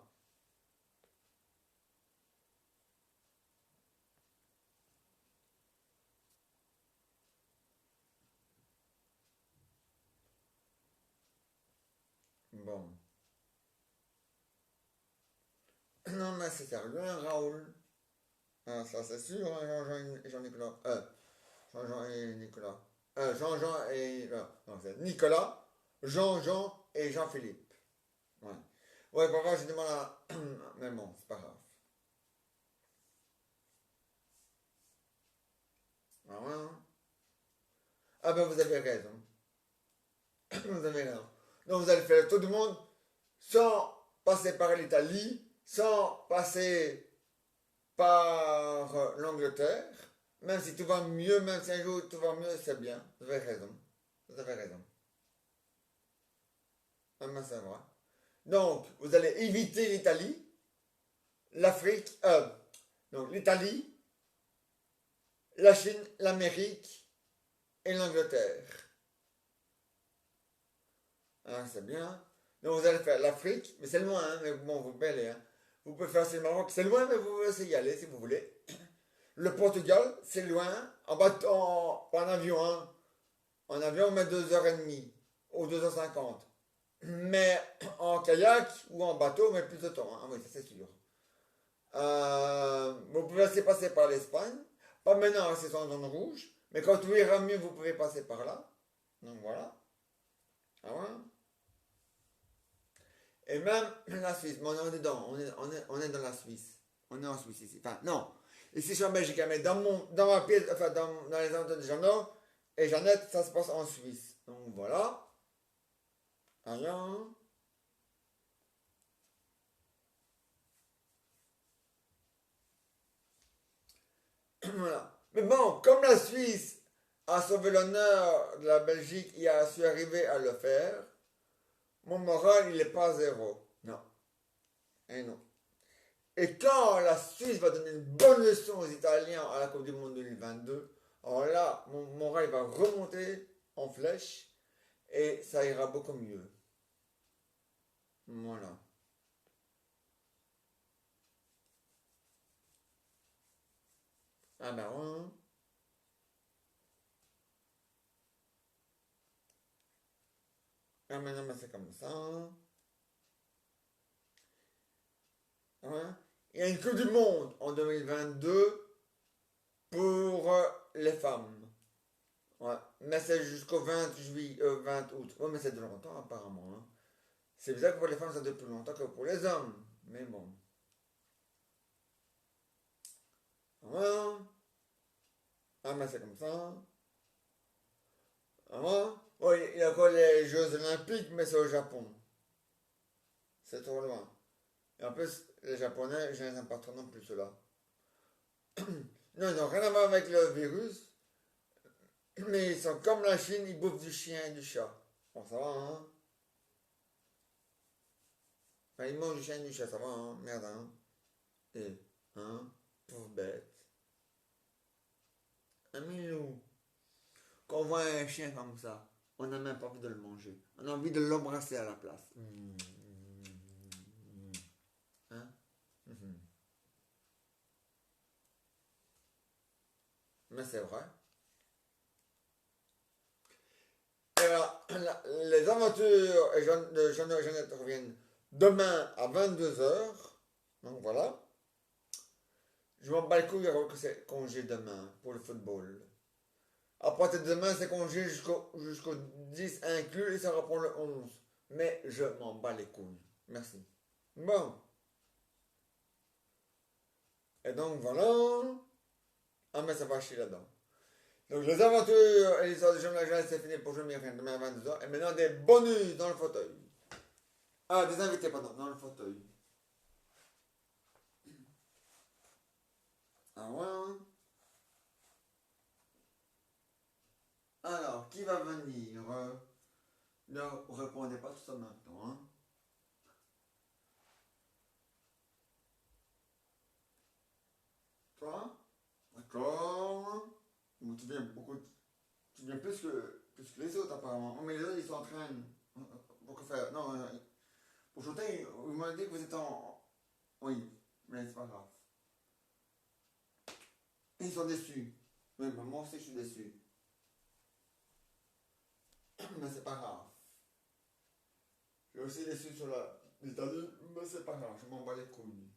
Bon. Non mais c'est sérieux, hein, Raoul. Ah, ça c'est sûr, hein, Jean-Jean et Jean-Nicolas. Jean-Jean et Nicolas. Jean-Jean et... non, c'est Nicolas, Jean-Jean et Jean-Philippe. Ouais. Ouais, parfois j'ai du mal à... Mais bon, c'est pas grave. Ah ouais, hein. Ah ben vous avez raison. Vous avez raison. Donc vous allez faire le tour du monde sans passer par l'Italie, sans passer par l'Angleterre. Même si tout va mieux, même si un jour tout va mieux, c'est bien. Vous avez raison. Vous avez raison. Ah ben c'est vrai. Donc, vous allez éviter l'Italie, l'Afrique, donc l'Italie, la Chine, l'Amérique et l'Angleterre. Hein, c'est bien. Donc vous allez faire l'Afrique, mais c'est loin, hein, mais bon, vous pouvez aller. Hein. Vous pouvez faire aussi le Maroc, c'est loin, mais vous pouvez aussi y aller si vous voulez. Le Portugal, c'est loin, en bateau, pas en avion, hein. En avion, on met 2h30 ou 2h50. Mais en kayak ou en bateau, on met plus de temps. Hein. Ah oui, ça c'est sûr. Vous pouvez aussi passer par l'Espagne. Pas maintenant, c'est en zone rouge. Mais quand tout ira mieux, vous pouvez passer par là. Donc voilà. Ah ouais. Et même la Suisse. Mais on est dedans. On est dans la Suisse. On est en Suisse ici. Enfin, non. Ici, je suis en Belgique. Mais dans ma pièce, enfin, dans les alentours de Jeannot et Jeannette, ça se passe en Suisse. Donc voilà. Alors. Voilà. Mais bon, comme la Suisse a sauvé l'honneur de la Belgique et a su arriver à le faire, mon moral, il n'est pas à zéro. Non. Et non. Et quand la Suisse va donner une bonne leçon aux Italiens à la Coupe du Monde 2022, alors là, mon moral il va remonter en flèche et ça ira beaucoup mieux. Voilà. Ah ben ouais. Ah mais non, mais c'est comme ça. Ouais. Il y a une Coupe du Monde en 2022 pour les femmes. Ouais. Mais c'est jusqu'au 20 juillet, 20 août. Ouais, mais c'est de longtemps apparemment. Hein. C'est bizarre que pour les femmes, ça dure plus longtemps que pour les hommes. Mais bon. Ouais. Ah, mais c'est comme ça. Ah ouais. Oui, il y a encore les Jeux Olympiques, mais c'est au Japon. C'est trop loin. Et en plus, les Japonais, je les aime pas trop non plus, ceux-là. Non, ils n'ont rien à voir avec le virus, mais ils sont comme la Chine, ils bouffent du chien et du chat. Bon, ça va, hein? Enfin, il mange du chien et du chat, ça va, hein, merde, hein. Et, hein, pauvre bête. Un milou. Quand on voit un chien comme ça, on n'a même pas envie de le manger. On a envie de l'embrasser à la place. Hein? Mais c'est vrai. Et alors, les aventures de Jeannette reviennent demain à 22h. Donc voilà. Je m'en bats les couilles alors que c'est congé demain pour le football. À partir de demain, c'est congé jusqu'au 10 inclus et ça reprend le 11. Mais je m'en bats les couilles. Merci. Bon. Et donc voilà. Ah mais ça va chier là-dedans. Donc les aventures et l'histoire de Jean Valjean, c'est fini pour aujourd'hui, rien demain à 22h. Et maintenant des bonus dans le fauteuil. Ah, des invités, pardon, dans le fauteuil. Ah ouais, hein. Alors, qui va venir Ne répondez pas tout ça maintenant, hein. Toi? D'accord. Bon, tu viens beaucoup. Tu viens plus que les autres apparemment. Oh, mais les autres ils sont en train. Pour que faire. Non, pour chanter, vous m'avez dit que vous êtes en. Oui, mais c'est pas grave. Ils sont déçus. Oui, mais moi aussi je suis déçu. Mais c'est pas grave. Je suis aussi déçu sur l'Italie, mais c'est pas grave, je m'en bats les couilles.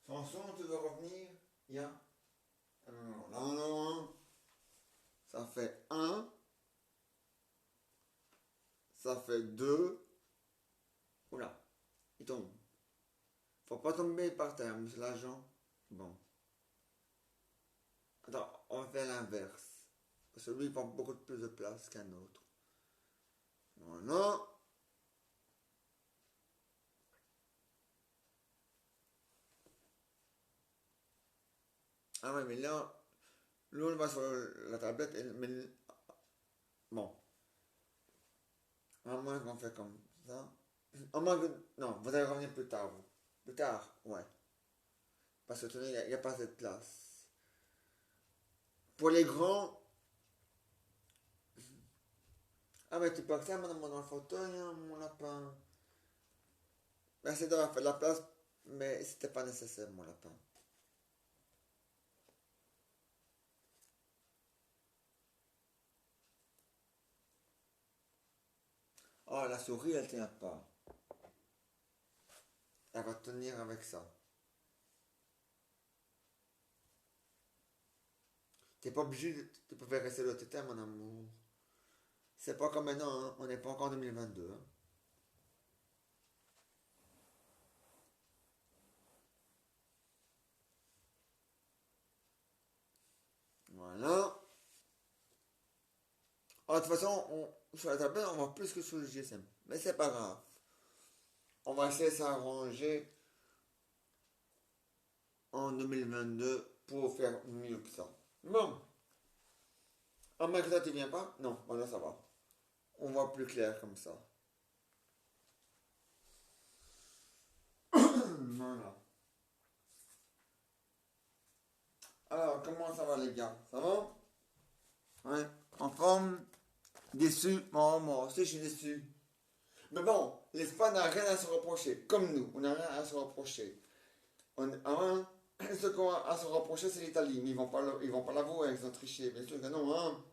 Samson, tu veux revenir? Ya? Non, non, non. Ça fait un, ça fait 2. Oula, il tombe. Faut pas tomber par terre, monsieur l'agent. Bon. Attends, on va faire l'inverse. Parce que lui, il prend beaucoup plus de place qu'un autre. Voilà. Ah ouais, mais là, on va sur la tablette. Mais, bon, à moins qu'on fait comme ça. À moins que. Non, vous allez revenir plus tard, vous. Plus tard, ouais. Parce que tenez, il n'y a pas cette place. Pour les grands. Ah, mais tu peux accéder maintenant dans le fauteuil, hein, mon lapin. Merci d'avoir fait de la place, mais c'était pas nécessaire, mon lapin. Oh, la souris, elle tient pas. Elle va tenir avec ça. T'es pas obligé de. Tu peux faire rester le tétin, mon amour. C'est pas comme maintenant, hein. On n'est pas encore en 2022, hein. Voilà. Ah, de toute façon, sur la tablette, on voit plus que sur le GSM. Mais c'est pas grave. On va essayer de s'arranger en 2022 pour faire mieux que ça. Bon. En moins que ça, tu viens pas? Non, voilà, ça va. On voit plus clair comme ça. Voilà. Alors, comment ça va, les gars? Ça va? Ouais. En forme? Déçu? Bon, moi aussi, je suis déçu. Mais bon, l'Espagne n'a rien à se reprocher. Comme nous, on n'a rien à se reprocher. Hein, ce qu'on a à se reprocher, c'est l'Italie. Mais ils vont pas l'avouer, ils ont triché. Bien sûr que non, hein.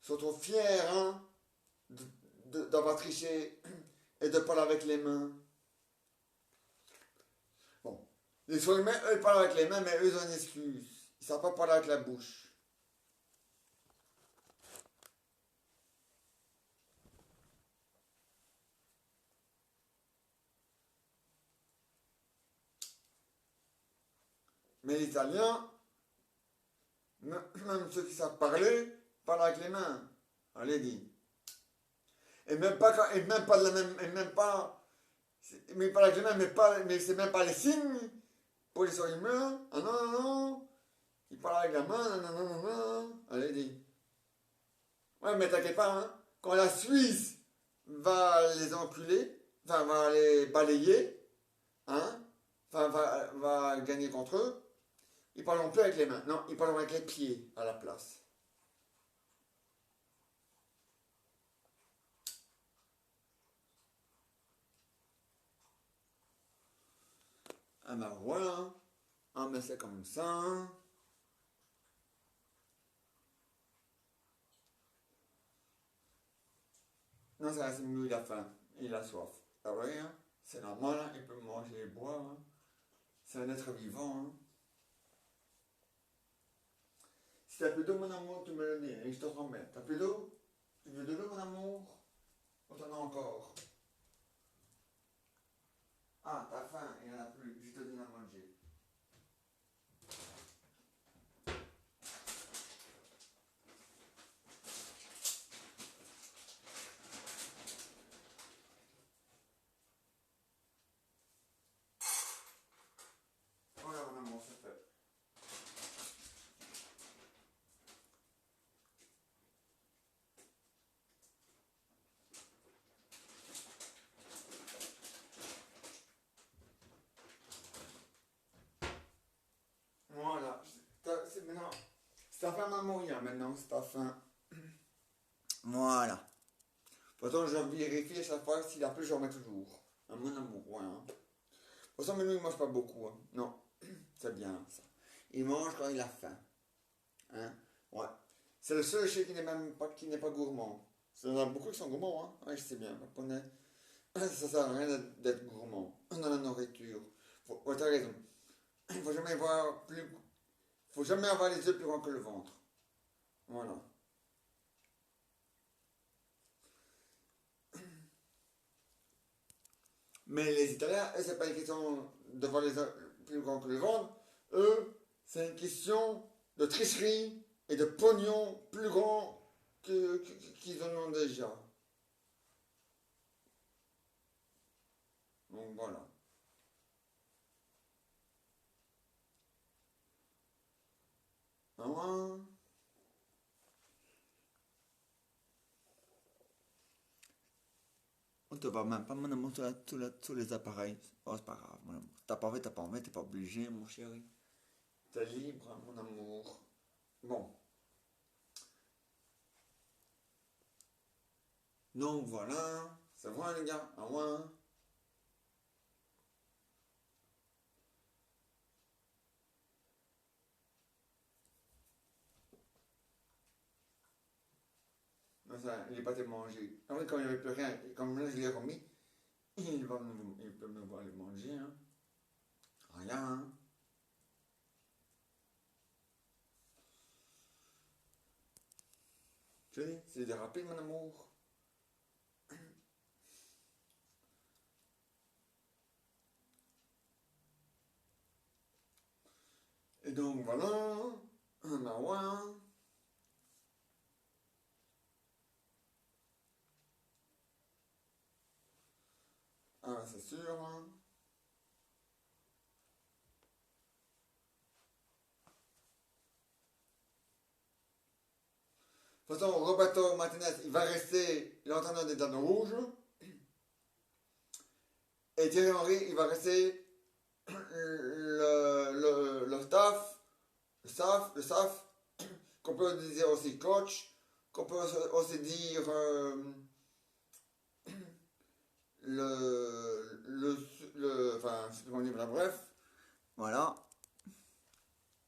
Ils sont trop fiers, hein, d'avoir triché et de parler avec les mains. Bon. Les humains, eux, ils parlent avec les mains, mais eux, ils ont une excuse. Ils ne savent pas parler avec la bouche. Mais les Italiens, même ceux qui savent parler, parlent avec les mains. Allez, dis. Et même pas de la même, et même pas, mais ils parlent avec les mains, mais c'est même pas les signes pour les humains. Ah non, non, non. Ils parlent avec la main, non, non, non, non, non. Allez, dis. Ouais, mais t'inquiète pas, hein. quand la Suisse va les enculer, enfin va les balayer, hein, enfin va gagner contre eux, ils parleront plus avec les mains, non, ils parleront avec les pieds à la place. Ah ben voilà, on met ça comme ça. Non, ça c'est mieux, il a faim, il a soif. Ah ouais, hein, c'est normal, hein, il peut manger et boire. Hein. C'est un être vivant. Hein. Si t'as plus d'eau, mon amour, tu me le dis et je te remets. T'as plus d'eau? Tu veux de l'eau, mon amour? On t'en a encore. Ah, t'as faim, il n'y en a plus, je te donne à manger. Voilà, mon amour, c'est fait. Voilà, c'est maintenant. C'est ta faim, maman, il y a maintenant, c'est ta faim. Voilà. Pourtant, je vérifie à chaque fois s'il a plus, je remets toujours. À mon amour, ouais. Hein. Pourtant, mais lui, il mange pas beaucoup. Hein. Non, c'est bien ça. Il mange quand il a faim. Hein? Ouais. C'est le seul chien qui n'est pas gourmand. Il y en a beaucoup qui sont gourmands, hein. Ouais, je sais bien. Japonais. Ça sert à rien d'être gourmand dans la nourriture. Ouais, t'as raison. Il faut jamais avoir plus. Faut jamais avoir les yeux plus grands que le ventre. Voilà. Mais les Italiens, eux, c'est pas une question de voir les yeux plus grands que le ventre. Eux, c'est une question de tricherie et de pognon plus grand qu'ils en ont déjà. Donc voilà. Ah ouais. On te va même pas, mon amour, tous les appareils. Oh, c'est pas grave, mon amour. T'as pas envie, t'es pas obligé, mon chéri. T'es libre, hein, mon amour. Bon. Donc voilà. C'est vrai, les gars. Ah ouais. Mais ça, il est pas tellement mangé. Ah oui, quand il n'y avait plus rien, et comme là je l'ai remis, il peut me voir les manger. Hein. Rien. Hein. Tu sais, c'est dérapé, mon amour. Et donc voilà. Ah ouais. Hein. Ah, c'est sûr. Hein. De toute façon, Roberto Martinez, il va rester l'entraîneur des Dames Rouges. Et Thierry Henry, il va rester le staff, le staff, qu'on peut dire aussi coach, qu'on peut aussi dire enfin, je sais plus comment dire, bref, voilà.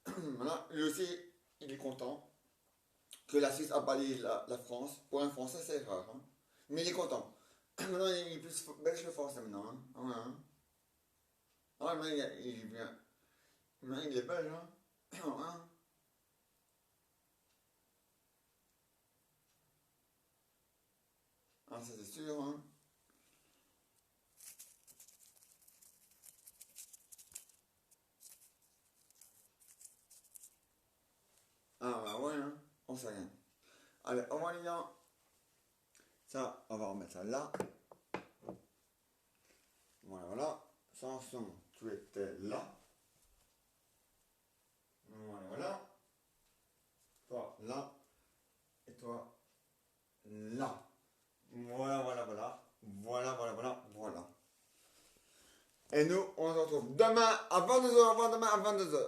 Voilà, lui aussi, il est content que la Suisse a balayé la France. Pour un Français, c'est rare, hein. Mais il est content. Maintenant, il est plus belge que français maintenant, hein. Ouais, hein. Ah, mais il est bien. Mais il est belge, hein. Hein. Ah, ça c'est sûr, hein. Ah, bah ouais, hein. On sait rien. Allez, au revoir les gars. Ça, on va remettre ça là. Voilà, voilà. Samson, tu étais là. Voilà, voilà. Toi, là. Et toi, là. Voilà, voilà, voilà. Voilà, voilà, voilà, voilà. Et nous, on se retrouve demain à 22h. Demain à 22h.